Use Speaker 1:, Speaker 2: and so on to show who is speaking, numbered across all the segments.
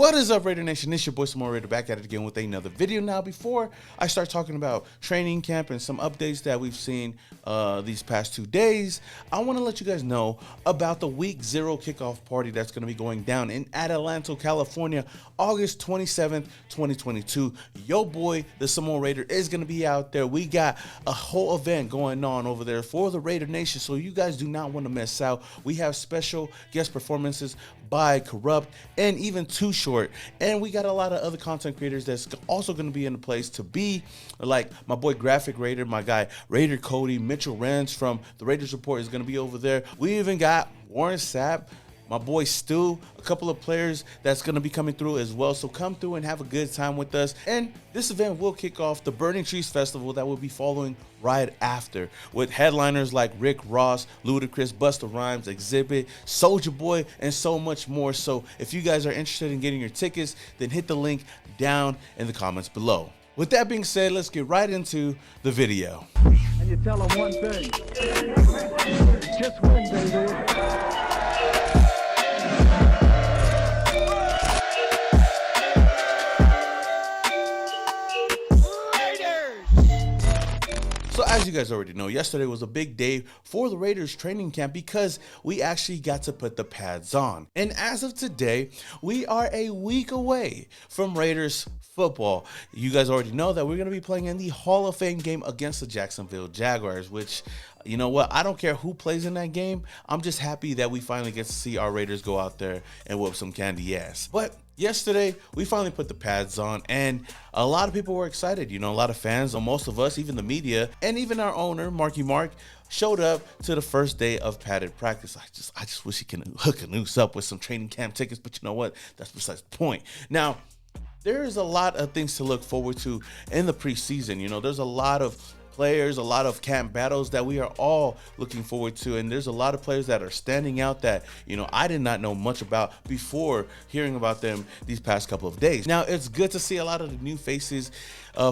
Speaker 1: What is up, Raider Nation? It's your boy Samoa Raider back at it again with another video. Now, before I start talking about training camp and some updates that we've seen these past 2 days, I want to let you guys know about the Week 0 kickoff party that's going to be going down in Adelanto, California, August 27th, 2022. Yo boy, the Samoa Raider, is going to be out there. We got a whole event going on over there for the Raider Nation, so you guys do not want to miss out. We have special guest performances by Corrupt and even Too Short, and we got a lot of other content creators that's also going to be in the place to be, like my boy Graphic Raider, my guy Raider Cody, Mitchell Rance from the Raiders Report is going to be over there. We even got Warren Sapp, my boy Stu, a couple of players that's going to be coming through as well. So come through and have a good time with us. And this event will kick off the Burning Trees Festival that will be following right after, with headliners like Rick Ross, Ludacris, Busta Rhymes, Exhibit, Soulja Boy, and so much more. So if you guys are interested in getting your tickets, then hit the link down in the comments below. With that being said, let's get right into the video.
Speaker 2: And you tell them one thing, just win, baby.
Speaker 1: So as you guys already know, yesterday was a big day for the Raiders training camp because we actually got to put the pads on. And as of today, we are a week away from Raiders football. You guys already know that we're going to be playing in the Hall of Fame game against the Jacksonville Jaguars, which, you know what, I don't care who plays in that game. I'm just happy that we finally get to see our Raiders go out there and whoop some candy ass. But yesterday, we finally put the pads on, and a lot of people were excited. You know, a lot of fans, or most of us, even the media, and even our owner, Marky Mark, showed up to the first day of padded practice. I just wish he can hook a noose up with some training camp tickets, but you know what? That's besides the point. Now, there's a lot of things to look forward to in the preseason. You know, there's a lot of players, a lot of camp battles that we are all looking forward to, and there's a lot of players that are standing out that, you know, I did not know much about before hearing about them these past couple of days. Now, it's good to see a lot of the new faces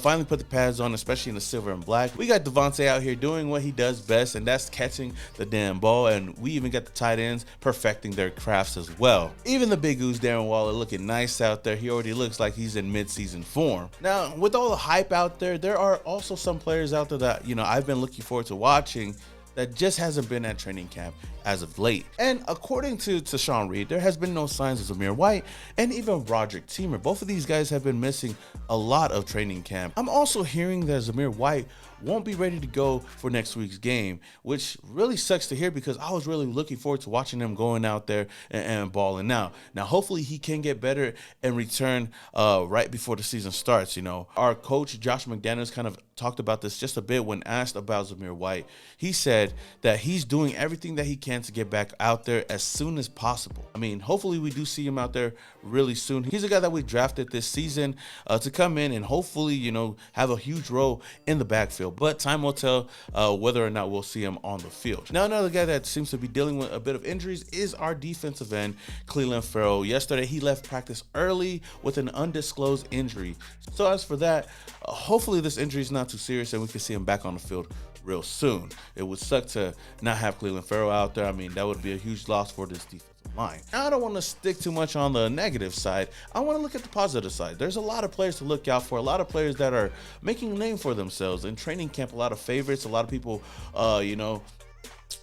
Speaker 1: finally put the pads on, especially in the silver and black. We got Devontae out here doing what he does best, and that's catching the damn ball, and we even got the tight ends perfecting their crafts as well. Even the big ooze Darren Waller looking nice out there. He already looks like he's in mid-season form. Now, with all the hype out there, there are also some players out there that, you know, I've been looking forward to watching that just hasn't been at training camp as of late. And according to Sean Reed, there has been no signs of Zamir White and even Roderick Teamer. Both of these guys have been missing a lot of training camp. I'm also hearing that Zamir White won't be ready to go for next week's game, which really sucks to hear because I was really looking forward to watching him going out there and balling out. Now, hopefully he can get better and return right before the season starts. You know, our coach, Josh McDaniels, kind of talked about this just a bit when asked about Zamir White. He said that he's doing everything that he can to get back out there as soon as possible. I mean, hopefully we do see him out there really soon. He's a guy that we drafted this season to come in and hopefully, you know, have a huge role in the backfield. But time will tell whether or not we'll see him on the field. Now, another guy that seems to be dealing with a bit of injuries is our defensive end, Clelin Ferrell. Yesterday, he left practice early with an undisclosed injury. So as for that, hopefully this injury is not too serious and we can see him back on the field real soon. It would suck to not have Clelin Ferrell out there. I mean, that would be a huge loss for this defensive line. Now, I don't want to stick too much on the negative side. I want to look at the positive side. There's a lot of players to look out for, a lot of players that are making a name for themselves in training camp, a lot of favorites, a lot of people, you know,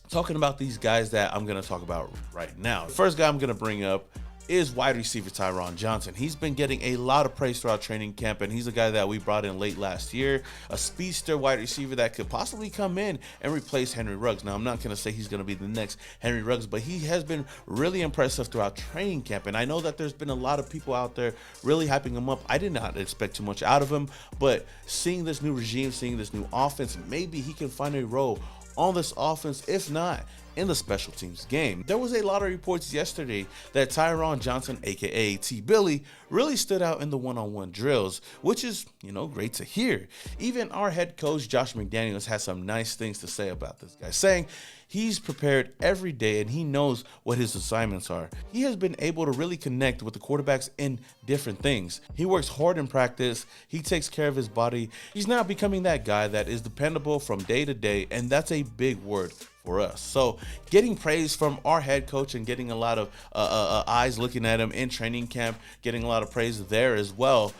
Speaker 1: talking about these guys that I'm going to talk about right now. The first guy I'm going to bring up is wide receiver Tyron Johnson. He's been getting a lot of praise throughout training camp, and he's a guy that we brought in late last year, a speedster wide receiver that could possibly come in and replace Henry Ruggs. Now, I'm not going to say he's going to be the next Henry Ruggs, but he has been really impressive throughout training camp, and I know that there's been a lot of people out there really hyping him up. I did not expect too much out of him, but seeing this new regime, seeing this new offense, maybe he can find a role on this offense, if not in the special teams game. There was a lot of reports yesterday that Tyron Johnson, aka T-Billy, really stood out in the one-on-one drills, which is, you know, great to hear. Even our head coach, Josh McDaniels, has some nice things to say about this guy, saying he's prepared every day and he knows what his assignments are. He has been able to really connect with the quarterbacks in different things. He works hard in practice. He takes care of his body. He's now becoming that guy that is dependable from day to day, and that's a big word for us. So getting praise from our head coach and getting a lot of eyes looking at him in training camp, getting a lot of praise there as well.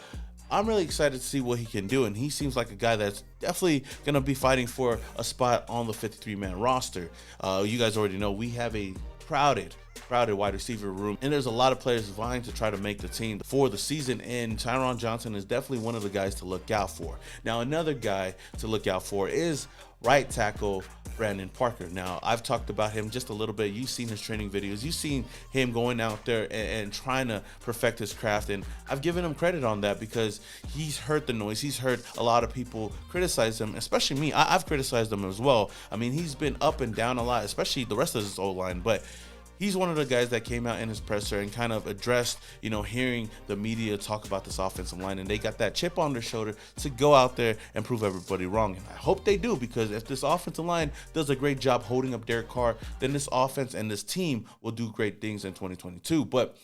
Speaker 1: I'm really excited to see what he can do, and he seems like a guy that's definitely going to be fighting for a spot on the 53-man roster. You guys already know we have a crowded wide receiver room, and there's a lot of players vying to try to make the team for the season, and Tyron Johnson is definitely one of the guys to look out for. Now, another guy to look out for is right tackle Brandon Parker. Now, I've talked about him just a little bit. You've seen his training videos. You've seen him going out there and trying to perfect his craft, and I've given him credit on that because he's heard the noise. He's heard a lot of people criticize him, especially me. I've criticized him as well. I mean, he's been up and down a lot, especially the rest of his O-line, but he's one of the guys that came out in his presser and kind of addressed, hearing the media talk about this offensive line, and they got that chip on their shoulder to go out there and prove everybody wrong. And I hope they do, because if this offensive line does a great job holding up Derek Carr, then this offense and this team will do great things in 2022. But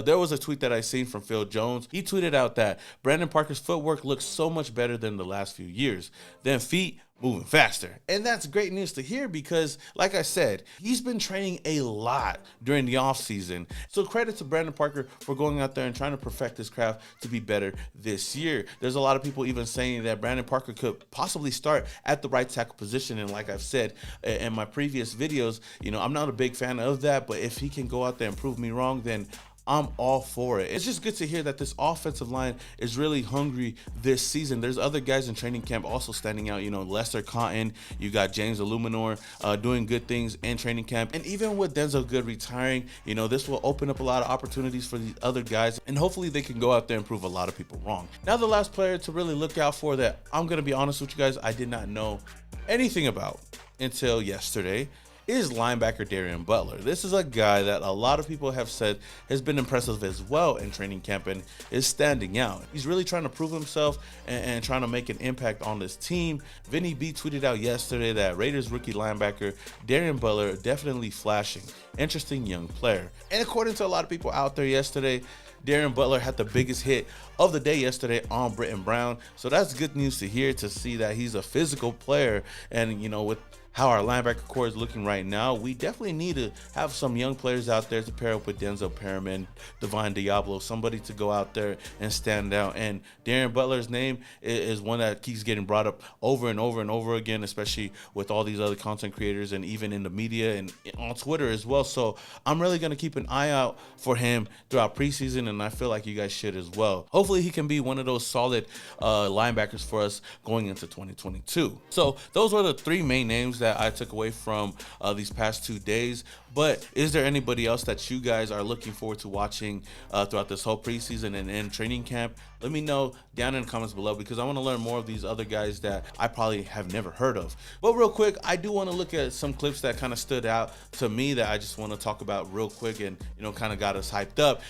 Speaker 1: there was a tweet that I seen from Phil Jones. He tweeted out that Brandon Parker's footwork looks so much better than the last few years. Then feet moving faster. And that's great news to hear because, like I said, he's been training a lot during the offseason. So credit to Brandon Parker for going out there and trying to perfect his craft to be better this year. There's a lot of people even saying that Brandon Parker could possibly start at the right tackle position. And like I've said in my previous videos, I'm not a big fan of that, but if he can go out there and prove me wrong, then I'm all for it. It's just good to hear that this offensive line is really hungry this season. There's other guys in training camp also standing out. Lester Cotton, you got James Illuminor doing good things in training camp. And even with Denzel Good retiring, this will open up a lot of opportunities for these other guys. And hopefully they can go out there and prove a lot of people wrong. Now, the last player to really look out for that I'm going to be honest with you guys, I did not know anything about until yesterday, is linebacker Darian Butler. This is a guy that a lot of people have said has been impressive as well in training camp and is standing out. He's really trying to prove himself and trying to make an impact on this team. Vinny B tweeted out yesterday that Raiders rookie linebacker Darian Butler definitely flashing, interesting young player. And according to a lot of people out there yesterday, Darian Butler had the biggest hit of the day yesterday on Britton Brown. So that's good news to hear, to see that he's a physical player. And, with how our linebacker core is looking right now, we definitely need to have some young players out there to pair up with Denzel Perriman, Divine Diablo, somebody to go out there and stand out. And Darian Butler's name is one that keeps getting brought up over and over and over again, especially with all these other content creators and even in the media and on Twitter as well. So I'm really going to keep an eye out for him throughout preseason, and I feel like you guys should as well. Hopefully he can be one of those solid linebackers for us going into 2022. So those were the three main names that I took away from these past 2 days. But is there anybody else that you guys are looking forward to watching throughout this whole preseason and in training camp? Let me know down in the comments below, because I want to learn more of these other guys that I probably have never heard of. But real quick, I do want to look at some clips that kind of stood out to me that I just want to talk about real quick and, kind of got us hyped up.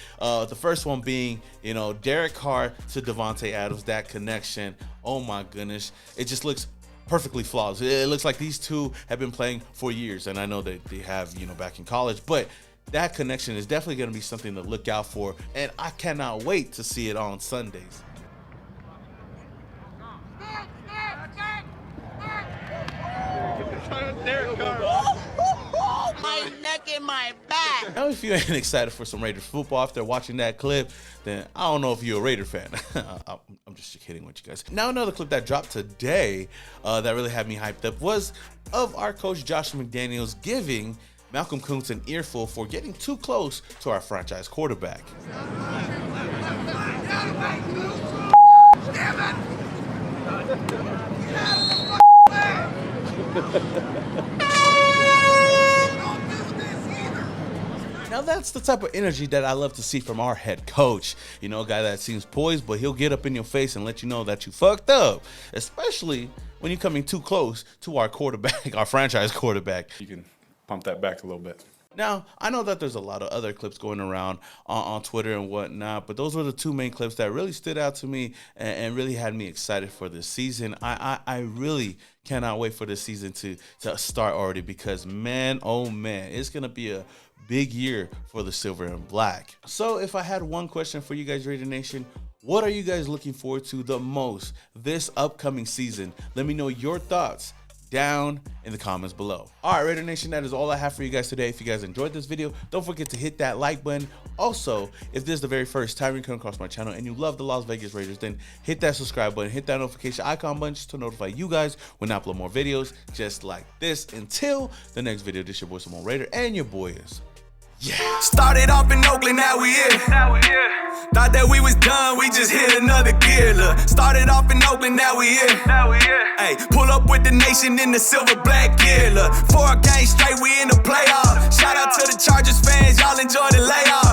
Speaker 1: The first one being, Derek Carr to Devontae Adams, that connection. Oh my goodness. It just looks perfectly flawless. It looks like these two have been playing for years, and I know that they have, back in college, but that connection is definitely going to be something to look out for, and I cannot wait to see it on Sundays.
Speaker 3: My neck and my back.
Speaker 1: Now, if you ain't excited for some Raiders football after watching that clip, then I don't know if you're a Raider fan. I'm just kidding with you guys. Now, another clip that dropped today that really had me hyped up was of our coach Josh McDaniels giving Malcolm Kuntz an earful for getting too close to our franchise quarterback. Now that's the type of energy that I love to see from our head coach. A guy that seems poised, but he'll get up in your face and let you know that you fucked up, especially when you're coming too close to our quarterback, our franchise quarterback.
Speaker 4: You can pump that back a little bit.
Speaker 1: Now, I know that there's a lot of other clips going around on Twitter and whatnot, but those were the two main clips that really stood out to me and really had me excited for this season. I really cannot wait for this season to start already, because, man, oh, man, it's going to be a big year for the Silver and Black. So if I had one question for you guys, Raider Nation, what are you guys looking forward to the most this upcoming season? Let me know your thoughts down in the comments below. All right, Raider Nation, that is all I have for you guys today. If you guys enjoyed this video, don't forget to hit that like button. Also, if this is the very first time you come across my channel and you love the Las Vegas Raiders, then hit that subscribe button, hit that notification icon button just to notify you guys when I upload more videos just like this. Until the next video, this your boy Simone Raider, and your boy is
Speaker 5: Started off in Oakland, now we here. Thought that we was done, we just hit another gear. Look, started off in Oakland, now we here. Hey, pull up with the nation in the silver black gear. Look, 4 games straight, we in the playoffs. Shout out to the Chargers fans, y'all enjoy the layoff.